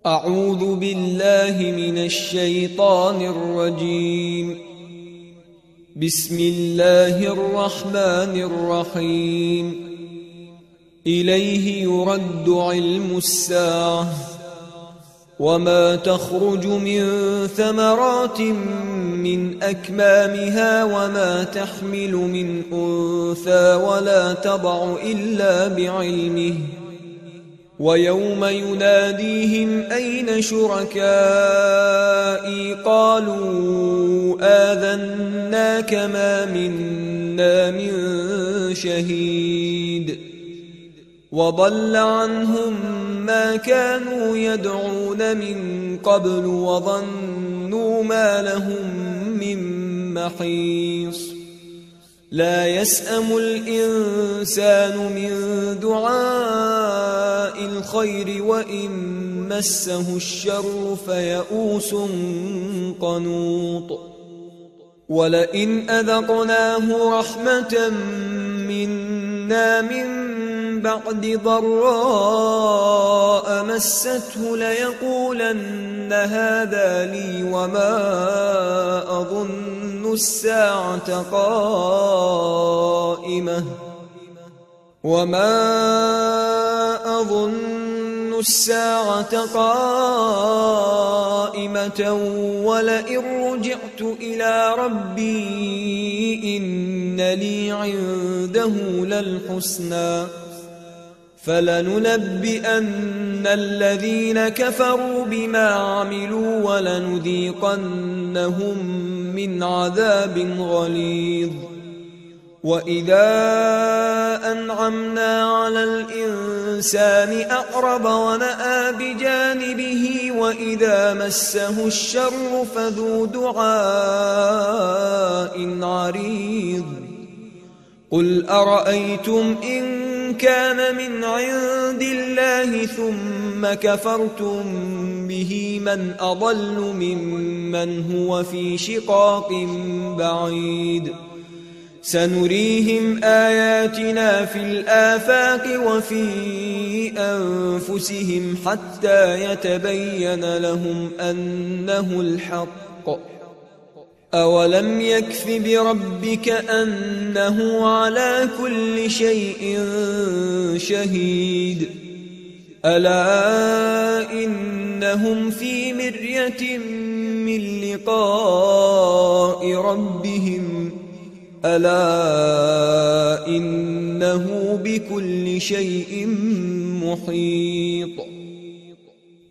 أعوذ بالله من الشيطان الرجيم. بسم الله الرحمن الرحيم. إليه يرد علم الساعة وما تخرج من ثمرات من أكمامها وما تحمل من أنثى ولا تضع إلا بعلمه ويوم يناديهم أين شركائي قالوا آذناك ما منا من شهيد وضل عنهم ما كانوا يدعون من قبل وظنوا ما لهم من محيص. لا يسأم الإنسان من دعاء الخير وإن مسه الشر فيئوس قنوط. ولئن أذقناه رحمة منا من بعد ضراء مسته ليقولن هذا لي وما أظن الساعة قائمة ولئن رجعت إلى ربي إن لي عنده للحسنى فلننبئن الذين كفروا بما عملوا ولنذيقنهم من عذاب غليظ. وإذا أنعمنا على الإنسان أعرض ونأى بجانبه وإذا مسه الشر فذو دعاء عريض. قل أرأيتم إن كان من عند الله ثم كفرتم به من أضل ممن هو في شقاق بعيد. سنريهم آياتنا في الآفاق وفي أنفسهم حتى يتبين لهم أنه الحق. أولم يكف بربك أنه على كل شيء شهيد. ألا إنهم في مرية من لقاء ربهم ألا إنه بكل شيء محيط.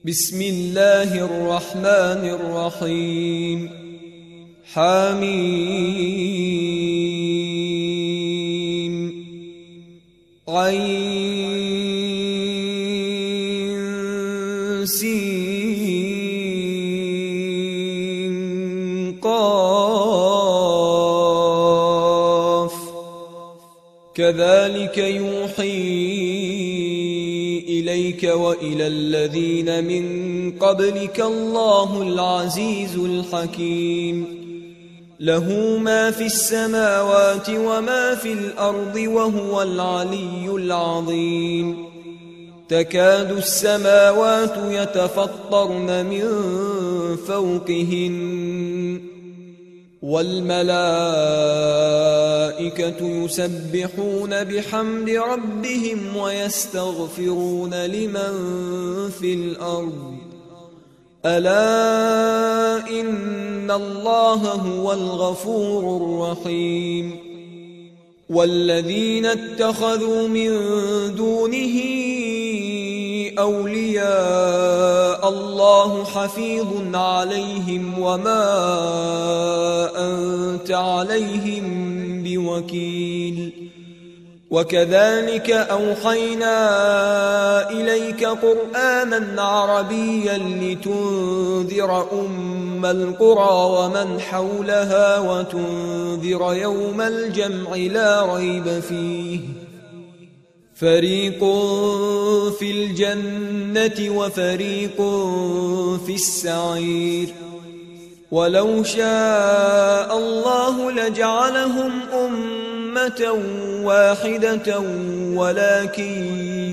بسم الله الرحمن الرحيم. حميم عين سين قاف كذلك يوحي إليك وإلى الذين من قبلك الله العزيز الحكيم. له ما في السماوات وما في الأرض وهو العلي العظيم. تكاد السماوات يتفطرن من فوقهن والملائكة يسبحون بحمد ربهم ويستغفرون لمن في الأرض ألا إن الله هو الغفور الرحيم. والذين اتخذوا من دونه أولياء الله حفيظ عليهم وما أنت عليهم بوكيل. وكذلك أوحينا إليك قرآنا عربيا لتنذر أم القرى ومن حولها وتنذر يوم الجمع لا ريب فيه فريق في الجنة وفريق في السعير. ولو شاء الله لجعلهم أمة أمة واحدة ولكن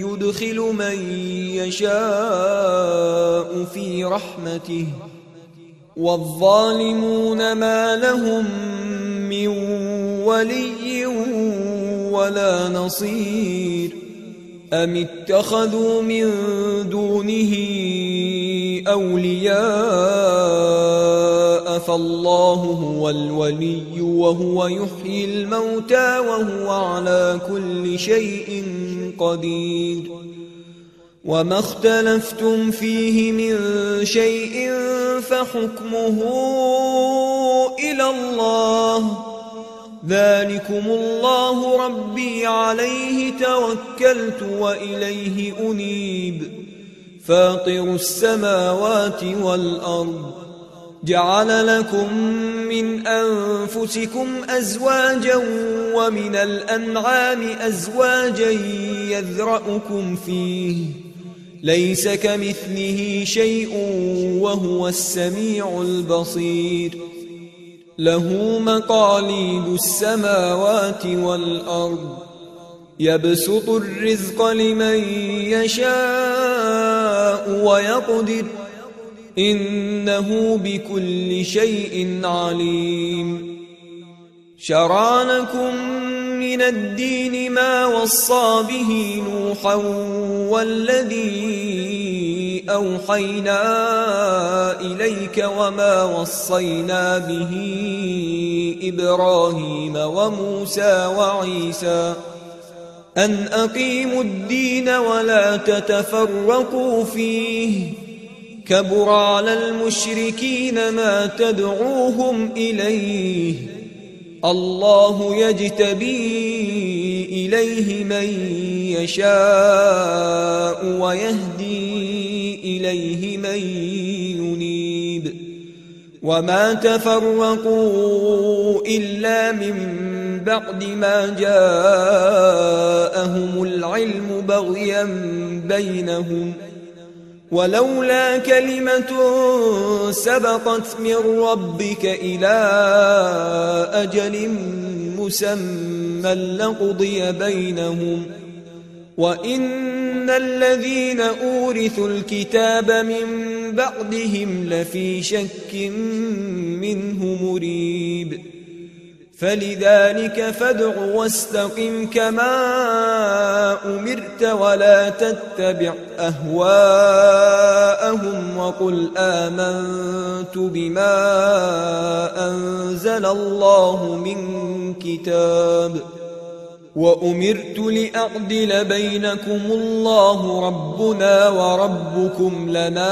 يدخل من يشاء في رحمته والظالمون ما لهم من ولي ولا نصير أم اتخذوا من دونه أولياء فالله هو الولي وهو يحيي الموتى وهو على كل شيء قدير وما اختلفتم فيه من شيء فحكمه إلى الله ذلكم الله ربي عليه توكلت وإليه أنيب فاطر السماوات والأرض جعل لكم من أنفسكم أزواجا ومن الأنعام أزواجا يذرأكم فيه ليس كمثله شيء وهو السميع البصير له مقاليد السماوات والأرض يبسط الرزق لمن يشاء ويقدر إنه بكل شيء عليم شرع لكم من الدين ما وصى به نوحا والذي أوحينا إليك وما وصينا به إبراهيم وموسى وعيسى أن أقيموا الدين ولا تتفرقوا فيه كبر على المشركين ما تدعوهم إليه الله يجتبي إليه من يشاء ويهدي إليه من ينيب وما تفرقوا إلا من بعد ما جاءهم العلم بغيا بينهم ولولا كلمة سبقت من ربك إلى أجل مسمى لقضي بينهم وإن الذين أورثوا الكتاب من بعدهم لفي شك منه مريب فلذلك فادع واستقم كما أمرت ولا تتبع أهواءهم وقل آمنت بما أنزل الله من كتاب وأمرت لأعدل بينكم الله ربنا وربكم لنا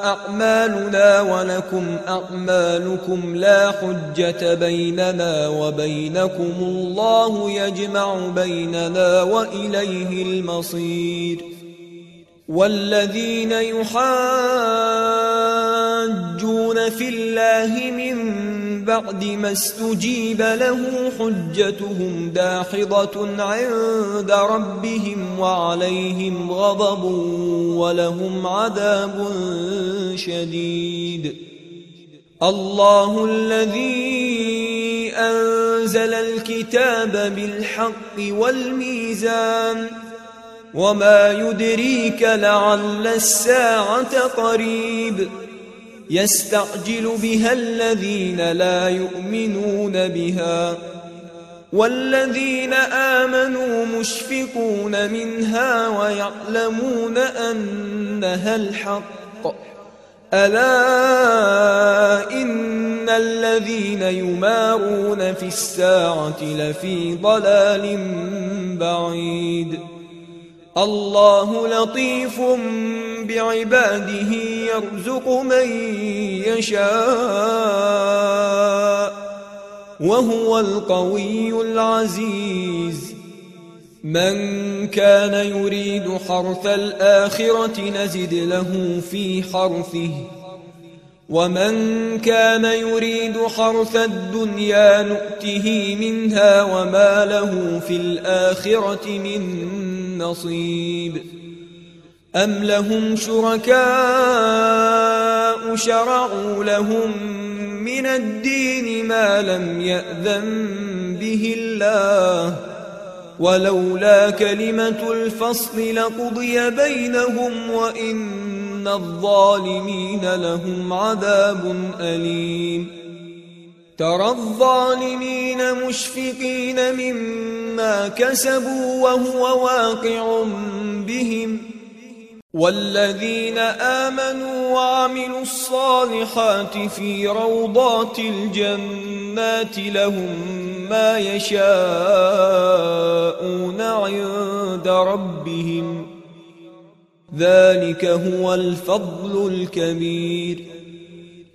أعمالنا ولكم أعمالكم لا حجة بيننا وبينكم الله يجمع بيننا وإليه المصير والذين يحاجون في الله من بعد ما استجيب له حجتهم داحضة عند ربهم وعليهم غضب ولهم عذاب شديد الله الذي أنزل الكتاب بالحق والميزان وما يدريك لعل الساعة قريب يستعجل بها الذين لا يؤمنون بها والذين آمنوا مشفقون منها ويعلمون أنها الحق ألا إن الذين يمارون في الساعة لفي ضلال بعيد الله لطيف بعباده يرزق من يشاء وهو القوي العزيز من كان يريد حرث الآخرة نزد له في حرثه ومن كان يريد حرث الدنيا نؤته منها وما له في الآخرة من نصيب أم لهم شركاء شرعوا لهم من الدين ما لم يأذن به الله الله ولولا كلمة الفصل لقضي بينهم وإن الظالمين لهم عذاب أليم ترى الظالمين مشفقين مما كسبوا وهو واقع بهم والذين آمنوا وعملوا الصالحات في روضات الجنات لهم ما يشاءون عند ربهم ذلك هو الفضل الكبير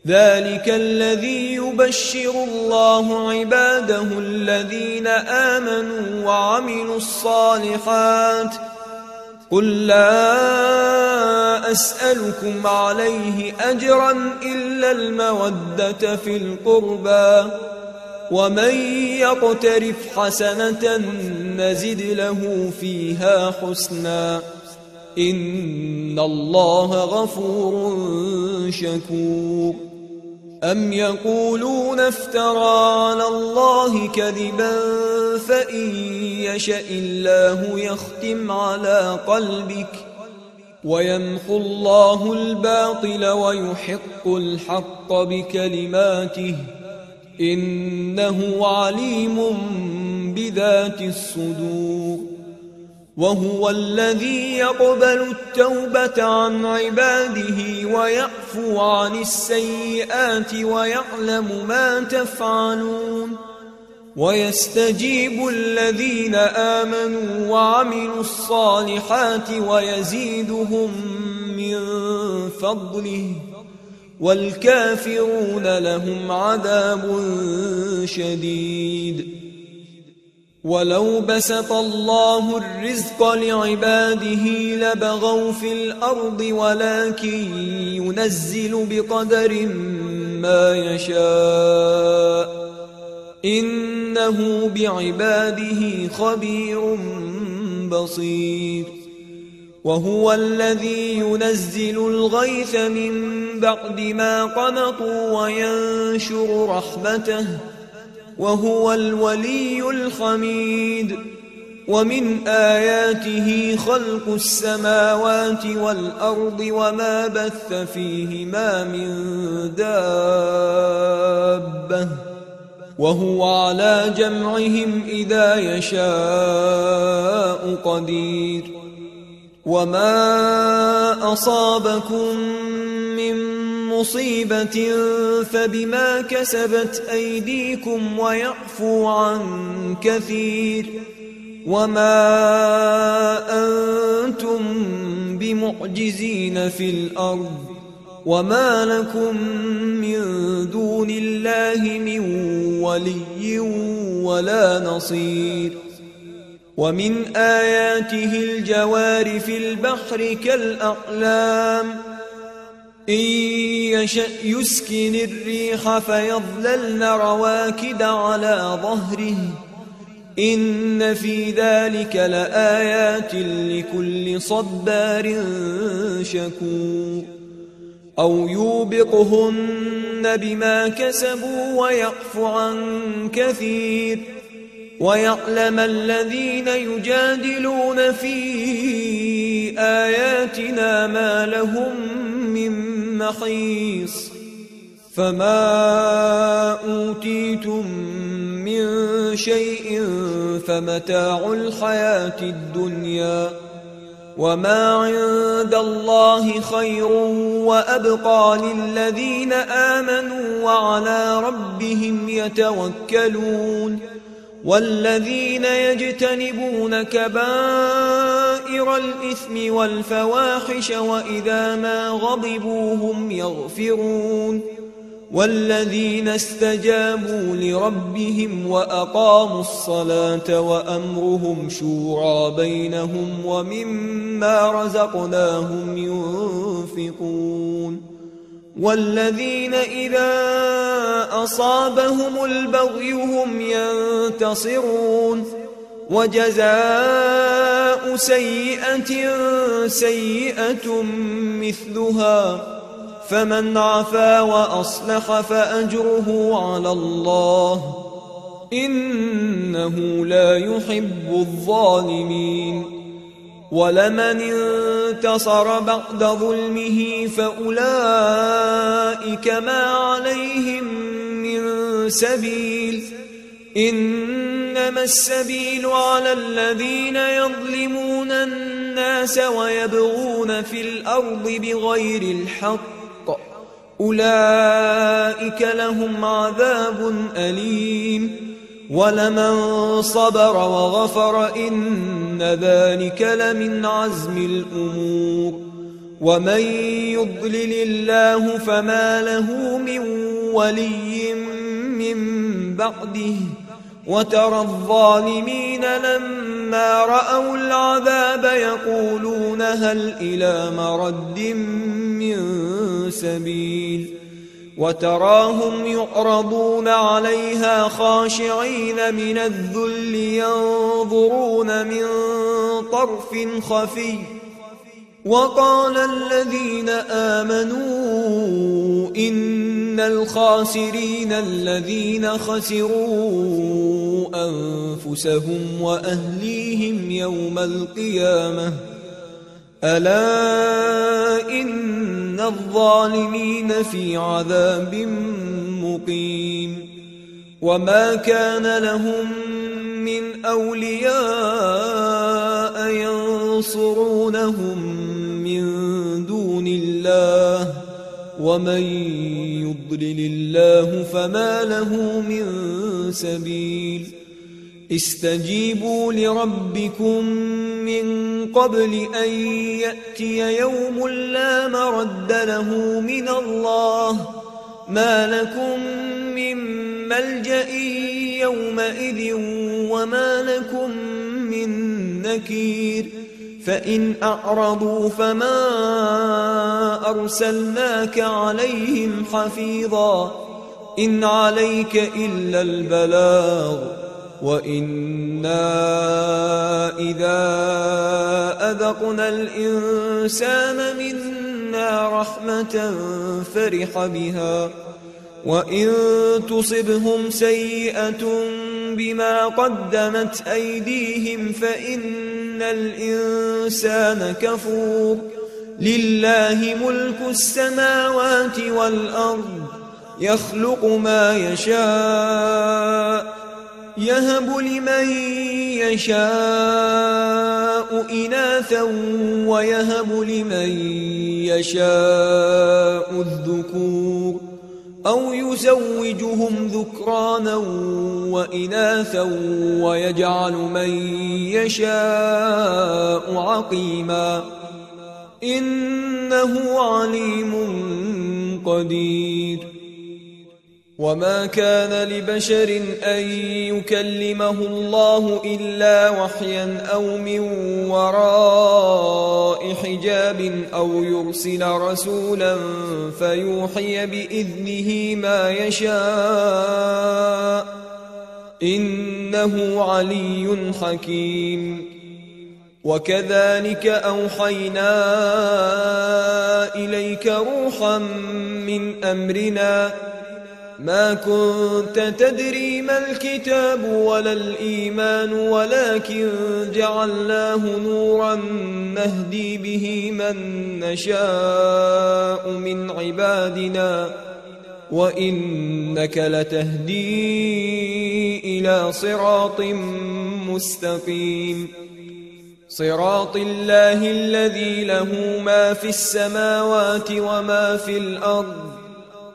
ذلك الذي يبشر الله عباده الذين آمنوا وعملوا الصالحات قل لا أسألكم عليه أجرا إلا المودة في القربى ومن يقترف حسنة نزد له فيها حسنا إن الله غفور شكور أم يقولون افترى على الله كذبا فإن يشأ الله يختم على قلبك ويمحو الله الباطل ويحق الحق بكلماته إنه عليم بذات الصدور وهو الذي يقبل التوبة عن عباده ويعفو عن السيئات ويعلم ما تفعلون ويستجيب الذين آمنوا وعملوا الصالحات ويزيدهم من فضله والكافرون لهم عذاب شديد ولو بسط الله الرزق لعباده لبغوا في الأرض ولكن ينزل بقدر ما يشاء إنه بعباده خبير بصير وهو الذي ينزل الغيث من بعد ما قنطوا وينشر رحمته وهو الولي الحميد ومن آياته خلق السماوات والأرض وما بث فيهما من دابة وهو على جمعهم إذا يشاء قدير وما أصابكم من مصيبة فبما كسبت أيديكم ويعفو عن كثير وما أنتم بمعجزين في الأرض وما لكم من دون الله من ولي ولا نصير ومن آياته الجوار في البحر كالأعلام إن يشأ يسكن الريح فيظللن رواكد على ظهره إن في ذلك لآيات لكل صبار شكور أو يوبقهن بما كسبوا ويعفو عن كثير ويعلم الذين يجادلون في آياتنا ما لهم من محيص فما أوتيتم من شيء فمتاع الحياة الدنيا وما عند الله خير وأبقى للذين آمنوا وعلى ربهم يتوكلون والذين يجتنبون كبائر الإثم والفواحش وإذا ما غضبوا هم يغفرون والذين استجابوا لربهم وأقاموا الصلاة وأمرهم شورى بينهم ومما رزقناهم ينفقون والذين إذا أصابهم البغي هم ينتصرون وجزاء سيئة سيئة مثلها فمن عفا وأصلح فأجره على الله إنه لا يحب الظالمين. ولمن انتصر بعد ظلمه فأولئك ما عليهم من سبيل، إنما السبيل على الذين يظلمون الناس ويبغون في الأرض بغير الحق، أولئك لهم عذاب أليم. ولمن صبر وغفر إن ذلك لمن عزم الأمور. ومن يضلل الله فما له من ولي من بعده، وترى الظالمين لما رأوا العذاب يقولون هل إلى مرد من سبيل، وتراهم يعرضون عليها خاشعين من الذل ينظرون من طرف خفي. وقال الذين آمنوا إن الخاسرين الذين خسروا أنفسهم وأهليهم يوم القيامة، ألا إن الظالمين في عذاب مقيم. وما كان لهم من أولياء ينصرونهم من دون الله، ومن يضلل الله فما له من سبيل. استجيبوا لربكم من قبل أن يأتي يوم لا مرد له من الله، ما لكم من ملجأ يومئذ وما لكم من نكير. فإن أعرضوا فما أرسلناك عليهم حفيظا، إن عليك إلا البلاغ، وإنا إذا أذقنا الإنسان منا رحمة فرح بها، وإن تصبهم سيئة بما قدمت أيديهم فإن الإنسان كفور. لله ملك السماوات والأرض، يخلق ما يشاء، يهب لمن يشاء إناثا ويهب لمن يشاء الذكور، أو يزوجهم ذكرانا وإناثا ويجعل من يشاء عقيما، إنه عليم قدير. وما كان لبشر أن يكلمه الله إلا وحيا أو من وراء حجاب أو يرسل رسولا فيوحي بإذنه ما يشاء، إنه علي حكيم. وكذلك أوحينا إليك روحا من أمرنا، ما كنت تدري ما الكتاب ولا الإيمان ولكن جعلناه نورا نهدي به من نشاء من عبادنا، وإنك لتهدي إلى صراط مستقيم، صراط الله الذي له ما في السماوات وما في الأرض،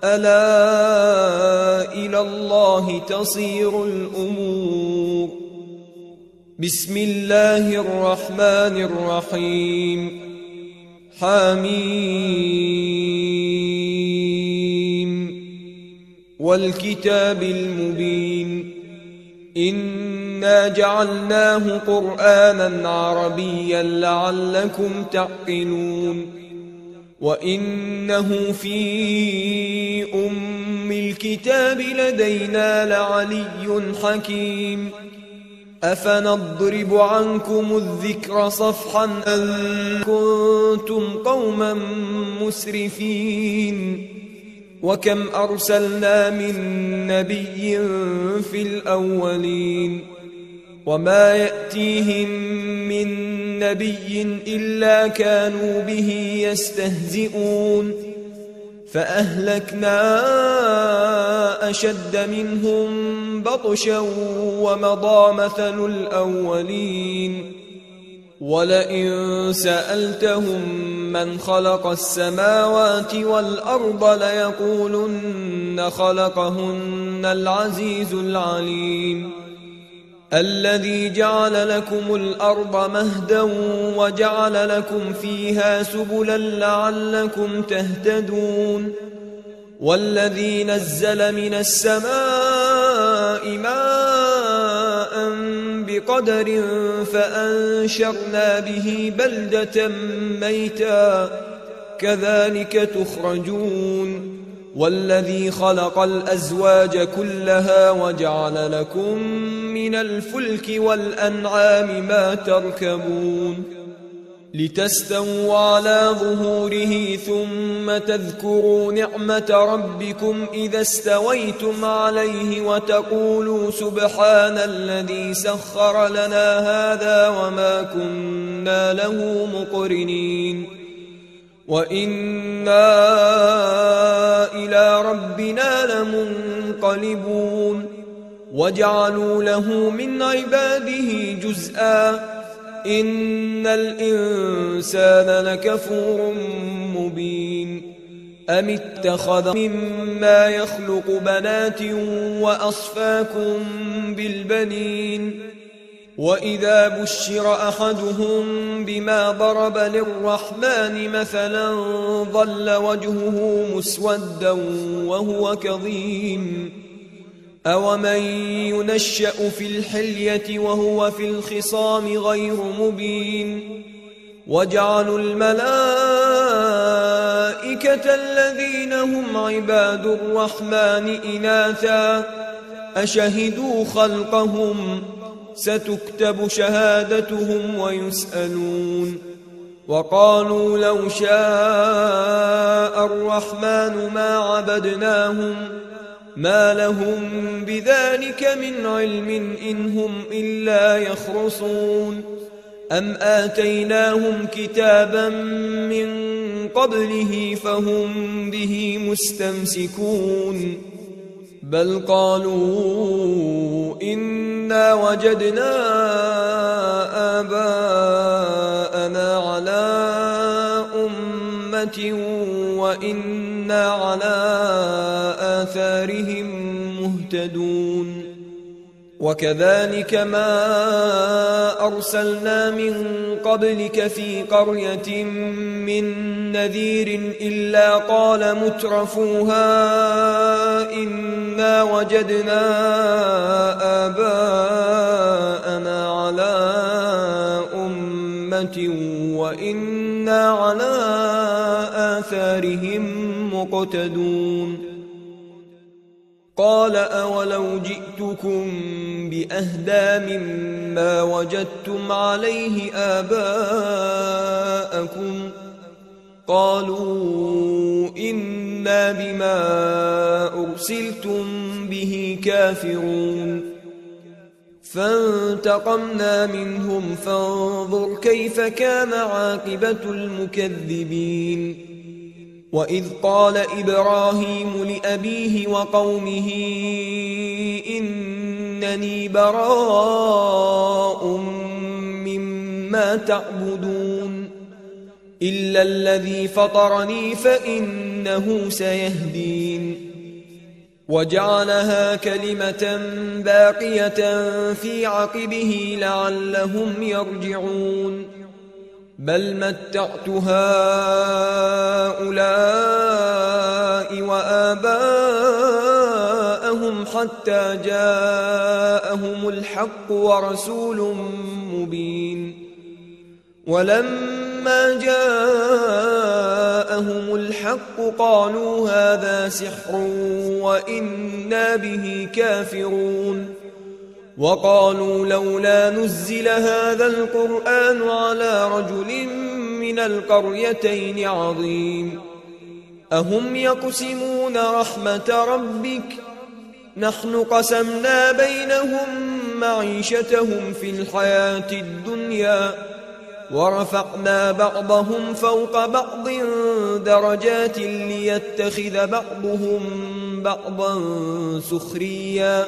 ألا إلى الله تصير الأمور. بسم الله الرحمن الرحيم. حميم والكتاب المبين، إنا جعلناه قرآنا عربيا لعلكم تعقلون. وإنه في أم الكتاب لدينا لعلي حكيم. أفنضرب عنكم الذكر صفحا أن كنتم قوما مسرفين. وكم أرسلنا من نبي في الأولين وما يأتيهم من نبي إلا كانوا به يستهزئون فأهلكنا أشد منهم بطشا ومضى مثل الأولين ولئن سألتهم من خلق السماوات والأرض ليقولن خلقهن العزيز العليم الذي جعل لكم الأرض مهدا وجعل لكم فيها سبلا لعلكم تهتدون والذي نزل من السماء ماء بقدر فأنشرنا به بلدة ميتا كذلك تخرجون والذي خلق الأزواج كلها وجعل لكم من الفلك والأنعام ما تركبون لتستووا على ظهوره ثم تذكروا نعمة ربكم إذا استويتم عليه وتقولوا سبحان الذي سخر لنا هذا وما كنا له مقرنين وإنا إلى ربنا لمنقلبون وجعلوا له من عباده جزءا إن الإنسان لكفور مبين أم اتخذ مما يخلق بنات وأصفاكم بالبنين وإذا بشر أحدهم بما ضرب للرحمن مثلا ظل وجهه مسودا وهو كظيم أومن ينشأ في الحلية وهو في الخصام غير مبين وجعلوا الملائكة الذين هم عباد الرحمن إناثا أشهدوا خلقهم ستكتب شهادتهم ويسألون وقالوا لو شاء الرحمن ما عبدناهم ما لهم بذلك من علم إن هم إلا يخرصون أم آتيناهم كتابا من قبله فهم به مستمسكون بل قالوا إنا وجدنا آباءنا على أمة وإنا على آثارهم مهتدون وكذلك ما أرسلنا من قبلك في قرية من نذير إلا قال مترفوها إنا وجدنا آباءنا على أمة وإنا على آثارهم مقتدون قال أولو جئتكم بأهدى مما وجدتم عليه آباءكم قالوا إنا بما أرسلتم به كافرون فانتقمنا منهم فانظر كيف كان عاقبة المكذبين وإذ قال إبراهيم لأبيه وقومه إنني براء مما تعبدون إلا الذي فطرني فإنه سيهدين وجعلها كلمة باقية في عقبه لعلهم يرجعون بل متعت هؤلاء وآباءهم حتى جاءهم الحق ورسول مبين ولما جاءهم الحق قالوا هذا سحر وإنا به كافرون وقالوا لولا نزل هذا القرآن على رجل من القريتين عظيم أهم يقسمون رحمة ربك نحن قسمنا بينهم معيشتهم في الحياة الدنيا ورفعنا بعضهم فوق بعض درجات ليتخذ بعضهم بعضا سخريا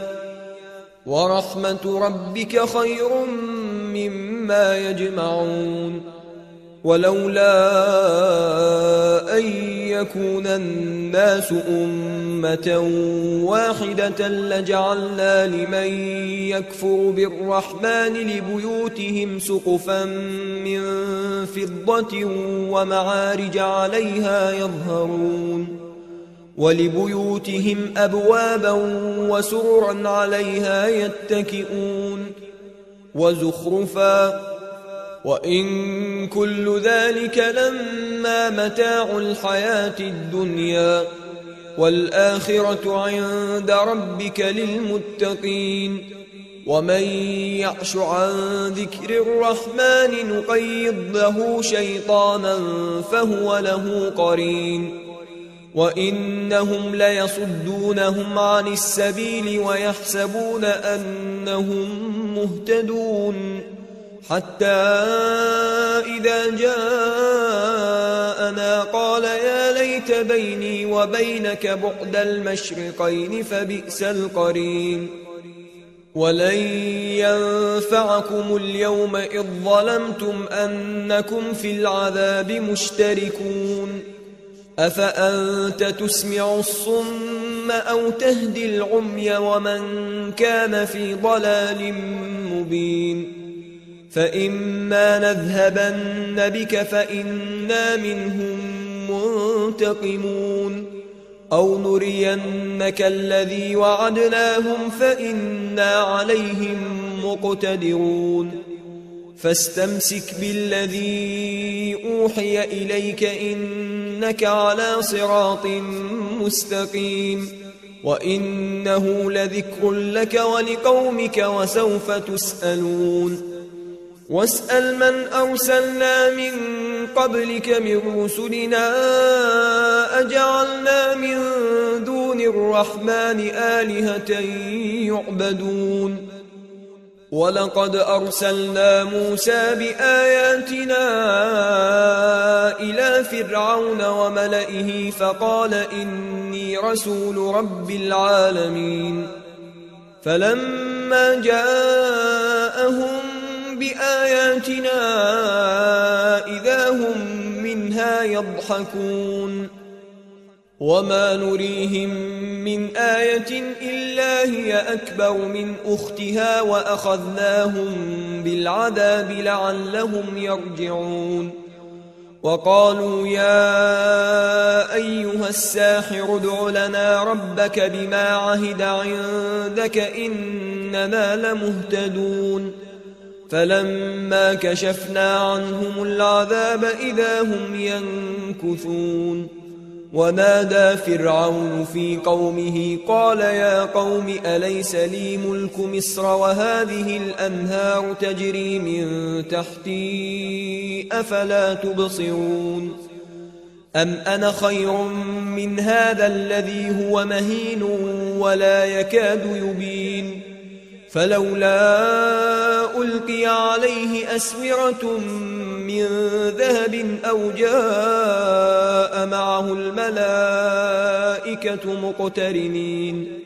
ورحمة ربك خير مما يجمعون ولولا أن يكون الناس أمة واحدة لجعلنا لمن يكفر بالرحمن لبيوتهم سقفا من فضة ومعارج عليها يظهرون ولبيوتهم أبوابا وسررا عليها يتكئون وزخرفا وإن كل ذلك لما متاع الحياة الدنيا والآخرة عند ربك للمتقين ومن يعش عن ذكر الرحمن نقيض له شيطانا فهو له قرين وإنهم ليصدونهم عن السبيل ويحسبون أنهم مهتدون حتى إذا جاءنا قال يا ليت بيني وبينك بعد المشرقين فبئس القرين ولن ينفعكم اليوم إذ ظلمتم أنكم في العذاب مشتركون أفأنت تسمع الصم أو تهدي العمي ومن كان في ضلال مبين فإما نذهبن بك فإنا منهم منتقمون أو نرينك الذي وعدناهم فإنا عليهم مقتدرون فاستمسك بالذي أوحي إليك إنك على صراط مستقيم وإنه لذكر لك ولقومك وسوف تسألون واسأل من أرسلنا من قبلك من رسلنا أجعلنا من دون الرحمن آلهة يعبدون ولقد أرسلنا موسى بآياتنا إلى فرعون وملئه فقال إني رسول رب العالمين فلما جاءهم بآياتنا إذا هم منها يضحكون وما نريهم من آية إلا هي أكبر من أختها وأخذناهم بالعذاب لعلهم يرجعون وقالوا يا أيها الساحر ادع لنا ربك بما عهد عندك إننا لمهتدون فلما كشفنا عنهم العذاب إذا هم ينكثون ونادى فرعون في قومه قال يا قوم أليس لي ملك مصر وهذه الأنهار تجري من تحتي أفلا تبصرون أم أنا خير من هذا الذي هو مهين ولا يكاد يبين فلولا ألقي عليه أسورة من ذهب أو جاء معه الملائكة مقترنين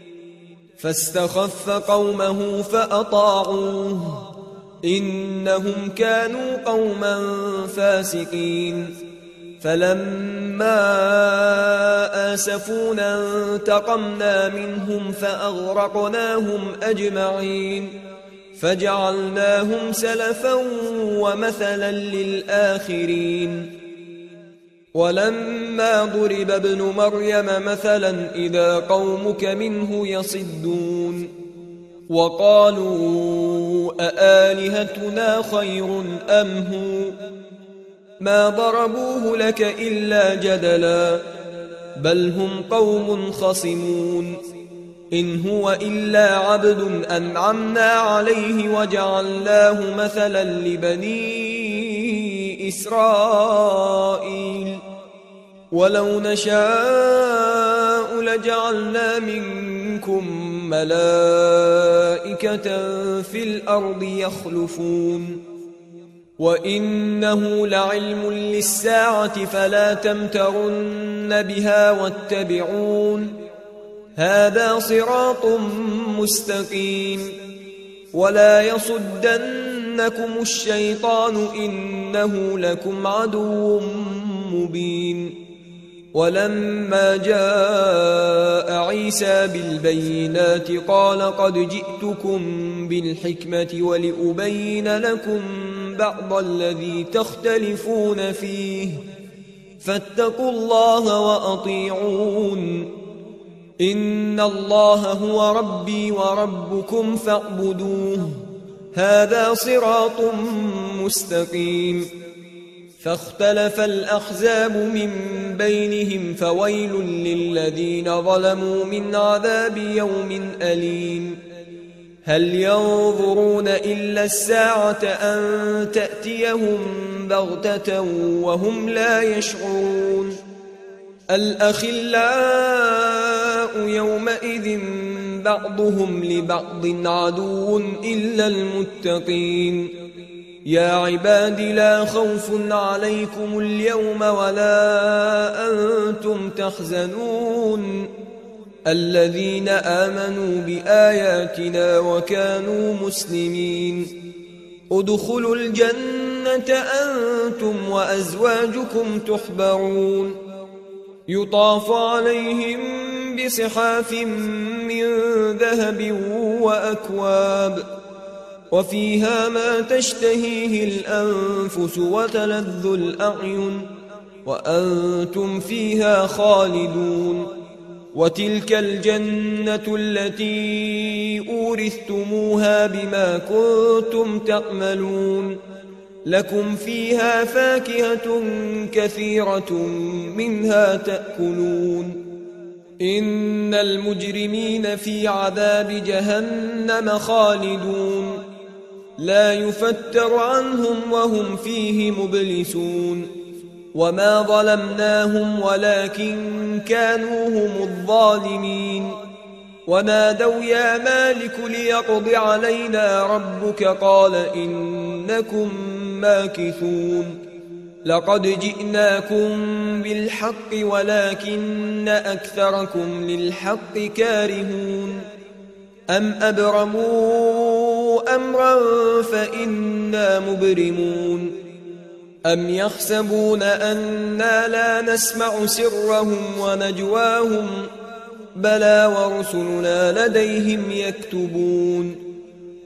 فاستخف قومه فأطاعوه إنهم كانوا قوما فاسقين فلما آسفونا انتقمنا منهم فأغرقناهم أجمعين فجعلناهم سلفا ومثلا للآخرين ولما ضرب ابن مريم مثلا إذا قومك منه يصدون وقالوا أآلهتنا خير أم هو ما ضربوه لك إلا جدلا بل هم قوم خصمون إن هو إلا عبد أنعمنا عليه وجعلناه مثلا لبني إسرائيل ولو نشاء لجعلنا منكم ملائكة في الأرض يخلفون وإنه لعلم للساعة فلا تمترن بها واتبعون هذا صراط مستقيم ولا يصدنكم الشيطان إنه لكم عدو مبين ولما جاء عيسى بالبينات قال قد جئتكم بالحكمة ولأبين لكم بعض الذي تختلفون فيه فاتقوا الله وأطيعون إن الله هو ربي وربكم فاعبدوه هذا صراط مستقيم فاختلف الأحزاب من بينهم فويل للذين ظلموا من عذاب يوم أليم هل ينظرون إلا الساعة أن تأتيهم بغتة وهم لا يشعرون الأخلاء يومئذ بعضهم لبعض عدو إلا المتقين يا عباد لا خوف عليكم اليوم ولا أنتم تحزنون الذين آمنوا بآياتنا وكانوا مسلمين ادخلوا الجنة أنتم وأزواجكم تحبرون يطاف عليهم بصحاف من ذهب وأكواب وفيها ما تشتهيه الأنفس وتلذ الأعين وأنتم فيها خالدون وتلك الجنة التي أورثتموها بما كنتم تعملون لكم فيها فاكهة كثيرة منها تأكلون إن المجرمين في عذاب جهنم خالدون لا يفتر عنهم وهم فيه مبلسون وما ظلمناهم ولكن كانوا هم الظالمين ونادوا يا مالك ليقض علينا ربك قال إنكم ماكثون لقد جئناكم بالحق ولكن أكثركم للحق كارهون أم أبرموا أمرا فإنا مبرمون أم يحسبون أنا لا نسمع سرهم ونجواهم بلى ورسلنا لديهم يكتبون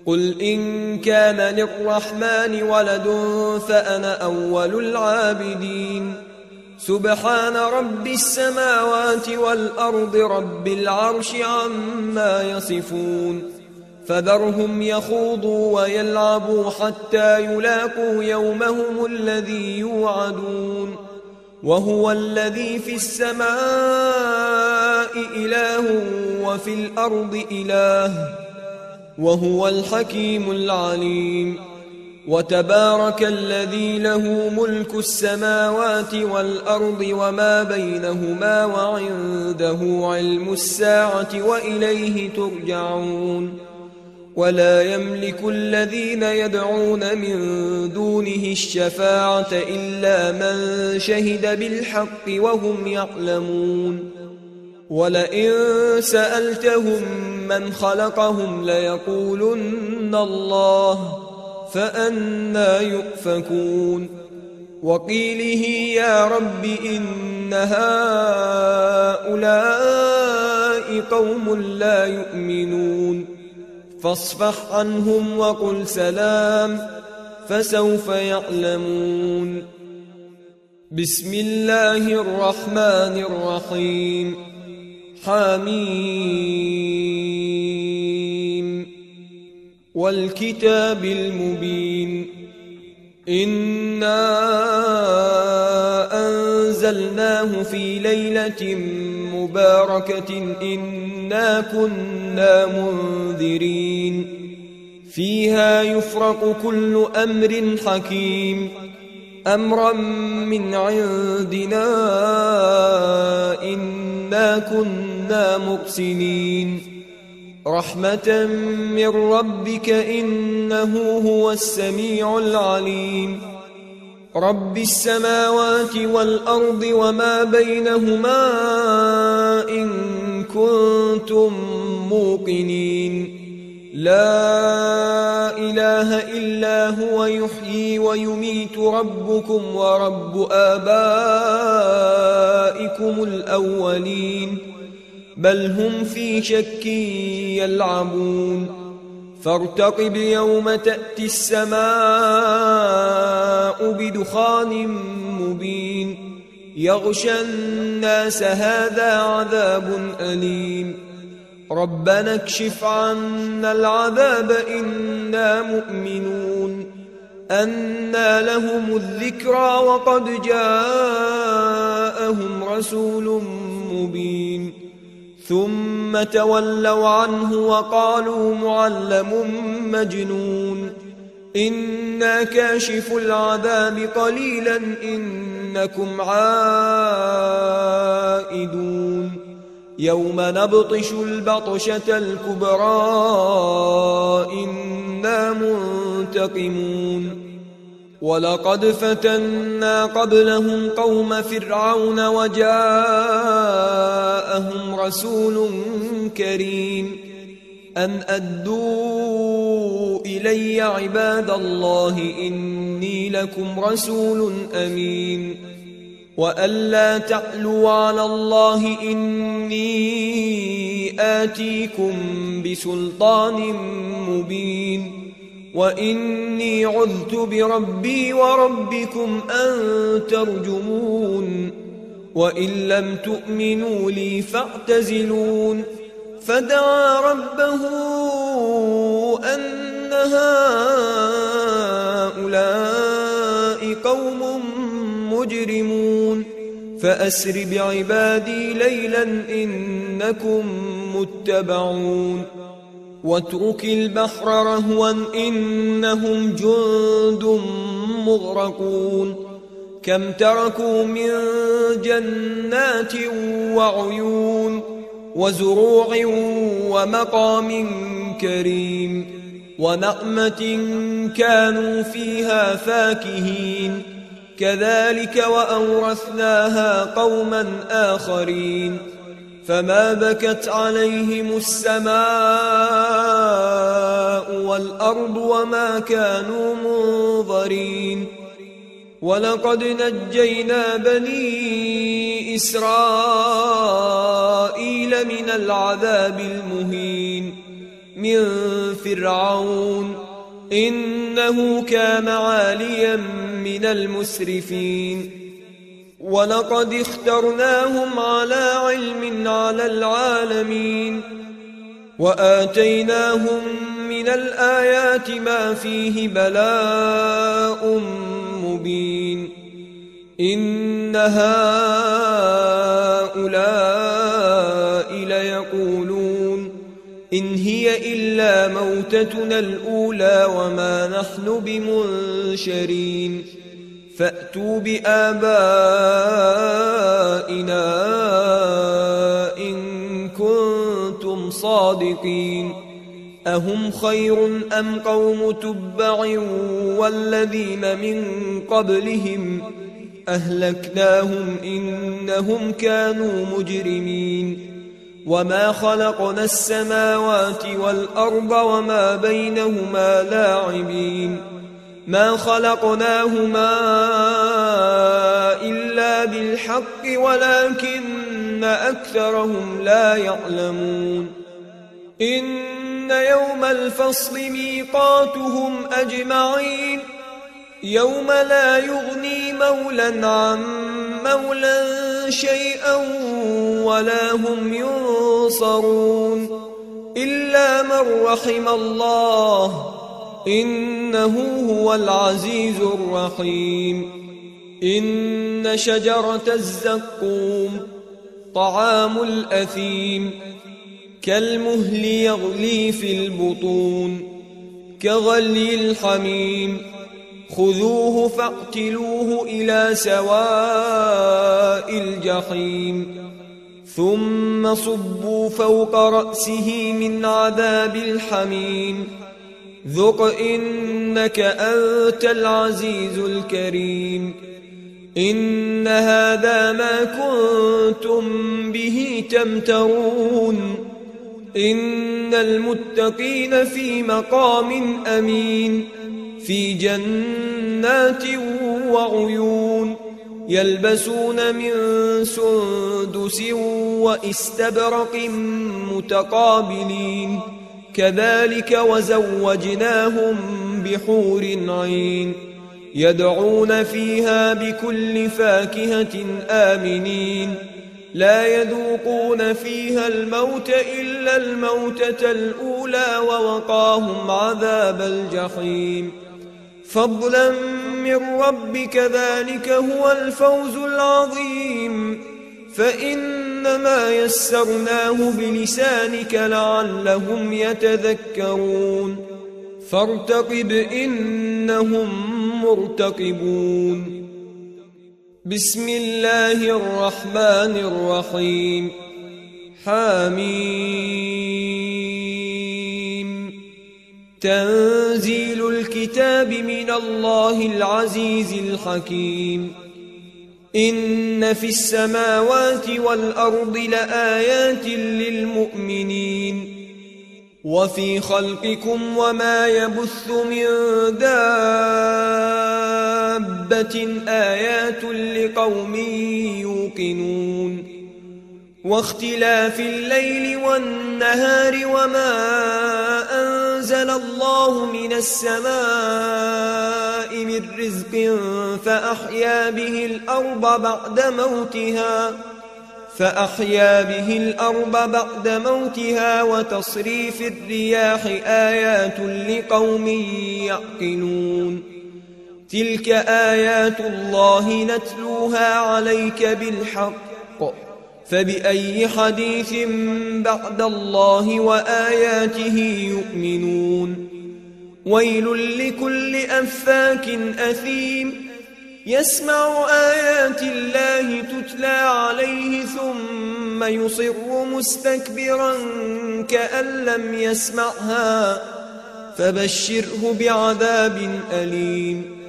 قل إن كان للرحمن ولد فأنا أول العابدين سبحان رب السماوات والأرض رب العرش عما يصفون فذرهم يخوضوا ويلعبوا حتى يلاقوا يومهم الذي يوعدون وهو الذي في السماء إله وفي الأرض إله وهو الحكيم العليم وتبارك الذي له ملك السماوات والأرض وما بينهما وعنده علم الساعة وإليه ترجعون ولا يملك الذين يدعون من دونه الشفاعة إلا من شهد بالحق وهم يعلمون ولئن سألتهم من خلقهم ليقولن الله فأنى يؤفكون وقيله يا رب إن هؤلاء قوم لا يؤمنون فاصفح عنهم وقل سلام فسوف يعلمون بسم الله الرحمن الرحيم حميم والكتاب المبين إنا أنزلناه في ليلة مباركة إنا كنا منذرين فيها يفرق كل أمر حكيم أمرا من عندنا إنا كنا مرسلين رحمة من ربك إنه هو السميع العليم رب السماوات والأرض وما بينهما إن كنتم موقنين لا إله إلا هو يحيي ويميت ربكم ورب آبائكم الأولين بل هم في شك يلعبون فارتقب يوم تأتي السماء بدخان مبين يغشى الناس هذا عذاب أليم ربنا اكشف عنا العذاب إنا مؤمنون أنى لهم الذكرى وقد جاءهم رسول مبين ثم تولوا عنه وقالوا معلم مجنون إنا كاشف العذاب قليلا إنكم عائدون يوم نبطش البطشة الكبرى إنا منتقمون ولقد فتنا قبلهم قوم فرعون وجاءهم رسول كريم أن أدوا إلي عباد الله إني لكم رسول أمين وألا تعلوا على الله إني آتيكم بسلطان مبين وإني عذت بربي وربكم أن ترجمون وإن لم تؤمنوا لي فاعتزلون فدعا ربه أن هؤلاء قوم مجرمون فأسر بعبادي ليلا إنكم متبعون واترك البحر رهوا إنهم جند مغرقون كم تركوا من جنات وعيون وزروع ومقام كريم ونعمة كانوا فيها فاكهين كذلك وأورثناها قوما آخرين فما بكت عليهم السماء والأرض وما كانوا منظرين ولقد نجينا بني إسرائيل من العذاب المهين من فرعون إنه كان عاليا من المسرفين ولقد اخترناهم على علم على العالمين وآتيناهم من الآيات ما فيه بلاء مبين إن هؤلاء ليقولون إن هي إلا موتتنا الأولى وما نحن بمنشرين فأتوا بآبائنا إن كنتم صادقين أهم خير أم قوم تبع والذين من قبلهم أهلكناهم إنهم كانوا مجرمين وما خلقنا السماوات والأرض وما بينهما لاعبين ما خلقناهما إلا بالحق ولكن أكثرهم لا يعلمون إن يوم الفصل ميقاتهم أجمعين يوم لا يغني مولى عن مولى شيئا ولا هم ينصرون إلا من رحم الله إنه هو العزيز الرحيم إن شجرة الزقوم طعام الأثيم كالمهل يغلي في البطون كغلي الحميم خذوه فاعتلوه إلى سواء الجحيم ثم صبوا فوق رأسه من عذاب الحميم ذق إنك أنت العزيز الكريم إن هذا ما كنتم به تمترون إن المتقين في مقام أمين في جنات وعيون يلبسون من سندس واستبرق متقابلين كذلك وزوجناهم بحور عين يدعون فيها بكل فاكهة آمنين لا يذوقون فيها الموت إلا الموتة الأولى ووقاهم عذاب الجحيم فضلا من ربك ذلك هو الفوز العظيم فإنما يسرناه بلسانك لعلهم يتذكرون فارتقب إنهم مرتقبون بسم الله الرحمن الرحيم حميم تنزيل الكتاب من الله العزيز الحكيم إن في السماوات والأرض لآيات للمؤمنين وفي خلقكم وما يبث من دابة آيات لقوم يوقنون واختلاف الليل والنهار وما أنزل الله من السماء من رزق فأحيا به الأرض بعد موتها وتصريف الرياح آيات لقوم يعقلون تلك آيات الله نتلوها عليك بالحق فبأي حديث بعد الله وآياته يؤمنون ويل لكل أفاك أثيم يسمع آيات الله تتلى عليه ثم يصر مستكبرا كأن لم يسمعها فبشره بعذاب أليم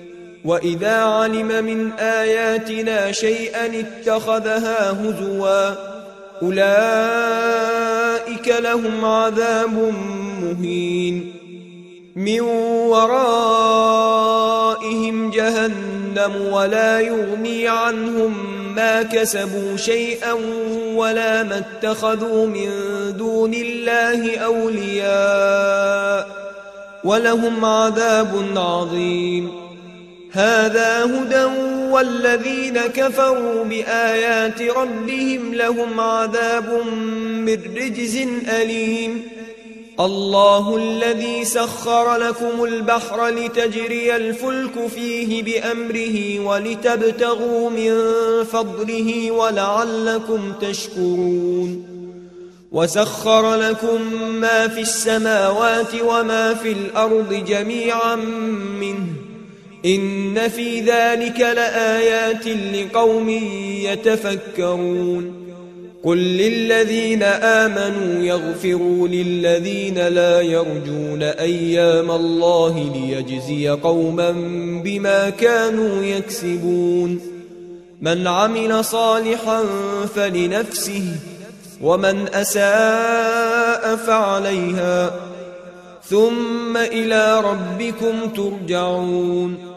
وإذا علم من آياتنا شيئا اتخذها هزوا أولئك لهم عذاب مهين من ورائهم جهنم ولا يغني عنهم ما كسبوا شيئا ولا ما اتخذوا من دون الله أولياء ولهم عذاب عظيم هذا هدى والذين كفروا بآيات ربهم لهم عذاب من رجز أليم الله الذي سخر لكم البحر لتجري الفلك فيه بأمره ولتبتغوا من فضله ولعلكم تشكرون وسخر لكم ما في السماوات وما في الأرض جميعا منه إن في ذلك لآيات لقوم يتفكرون قل للذين آمنوا يغفروا للذين لا يرجون أيام الله ليجزي قوما بما كانوا يكسبون من عمل صالحا فلنفسه ومن أساء فعليها ثم إلى ربكم ترجعون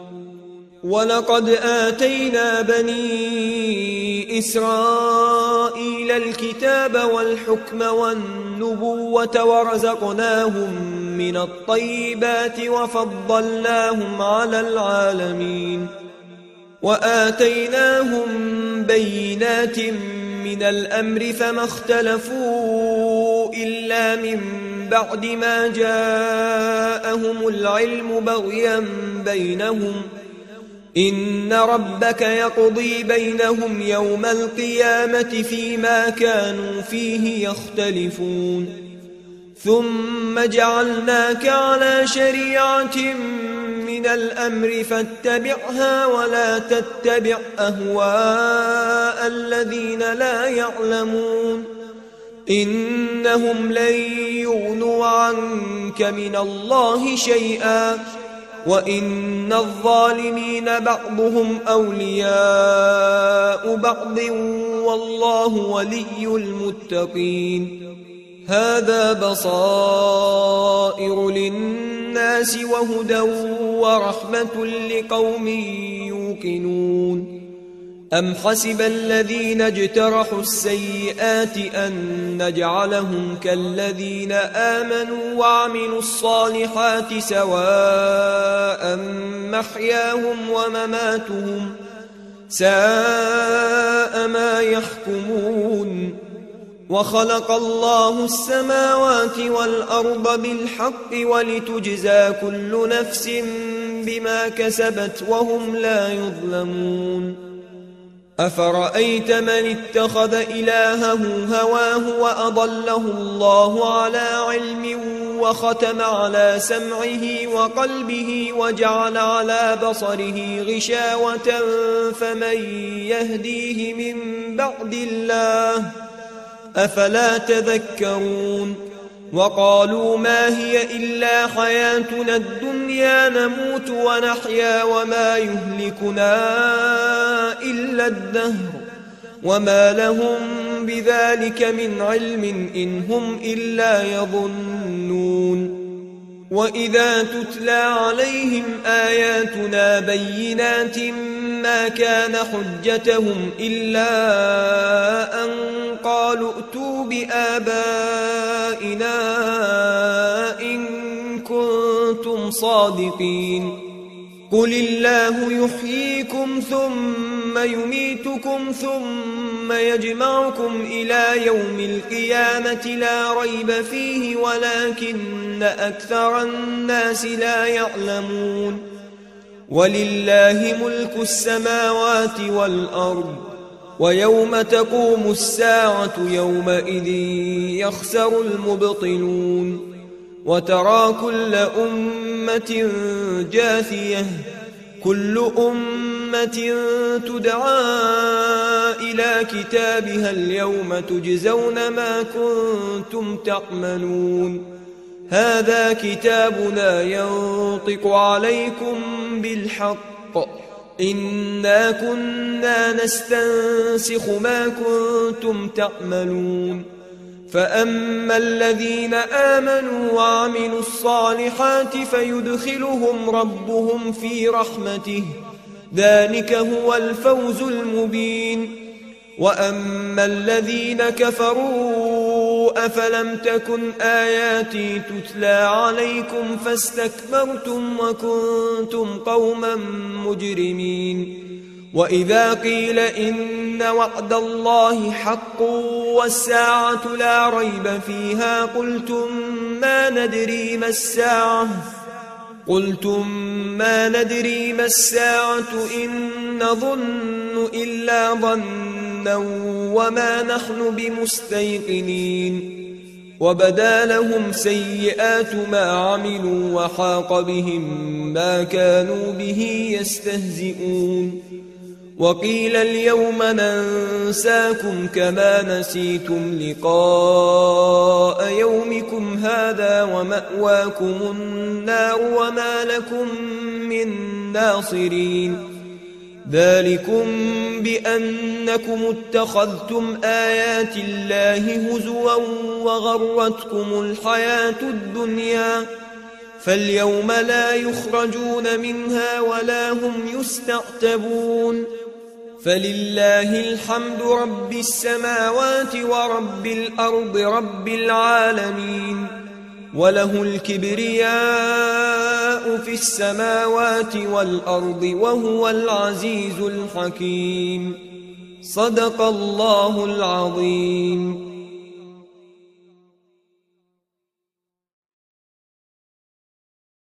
ولقد آتينا بني إسرائيل الكتاب والحكم والنبوة ورزقناهم من الطيبات وفضلناهم على العالمين وآتيناهم بينات من الأمر فما اختلفوا إلا من بعد ما جاءهم العلم بغيا بينهم إن ربك يقضي بينهم يوم القيامة فيما كانوا فيه يختلفون ثم جعلناك على شريعة من من الأمر فاتبعها ولا تتبع أهواء الذين لا يعلمون إنهم لن يغنوا عنك من الله شيئا وإن الظالمين بعضهم أولياء بعض والله ولي المتقين هذا بصائر للناس وهدى ورحمة لقوم يوقنون أم حسب الذين اجترحوا السيئات أن نجعلهم كالذين آمنوا وعملوا الصالحات سواء محياهم ومماتهم ساء ما يحكمون وخلق الله السماوات والأرض بالحق ولتجزى كل نفس بما كسبت وهم لا يظلمون أفرأيت من اتخذ إلهه هواه وأضله الله على علم وختم على سمعه وقلبه وجعل على بصره غشاوة فمن يهديه من بعد الله أفلا تذكرون وقالوا ما هي إلا حياتنا الدنيا نموت ونحيا وما يهلكنا إلا الدهر وما لهم بذلك من علم إن هم إلا يظنون وإذا تتلى عليهم آياتنا بينات ما كان حجتهم إلا أن قالوا ائتوا بآبائنا إن كنتم صادقين قل الله يحييكم ثم يميتكم ثم يجمعكم إلى يوم القيامة لا ريب فيه ولكن أكثر الناس لا يعلمون ولله ملك السماوات والأرض ويوم تقوم الساعة يومئذ يخسر المبطلون وترى كل أمة جاثية كل أمة تدعى إلى كتابها اليوم تجزون ما كنتم تعملون هذا كتابنا ينطق عليكم بالحق إنا كنا نستنسخ ما كنتم تعملون فأما الذين آمنوا وعملوا الصالحات فيدخلهم ربهم في رحمته ذلك هو الفوز المبين وأما الذين كفروا أفلم تكن آياتي تتلى عليكم فاستكبرتم وكنتم قوما مجرمين وإذا قيل إن وعد الله حق والساعة لا ريب فيها قلتم ما ندري ما الساعة إن نظن إلا ظنا وما نحن بمستيقنين وبدا لهم سيئات ما عملوا وحاق بهم ما كانوا به يستهزئون وقيل اليوم ننساكم كما نسيتم لقاء يومكم هذا ومأواكم النار وما لكم من ناصرين ذلكم بأنكم اتخذتم آيات الله هزوا وغرتكم الحياة الدنيا فاليوم لا يخرجون منها ولا هم يستعتبون فلله الحمد رب السماوات ورب الأرض رب العالمين وله الكبرياء في السماوات والأرض وهو العزيز الحكيم صدق الله العظيم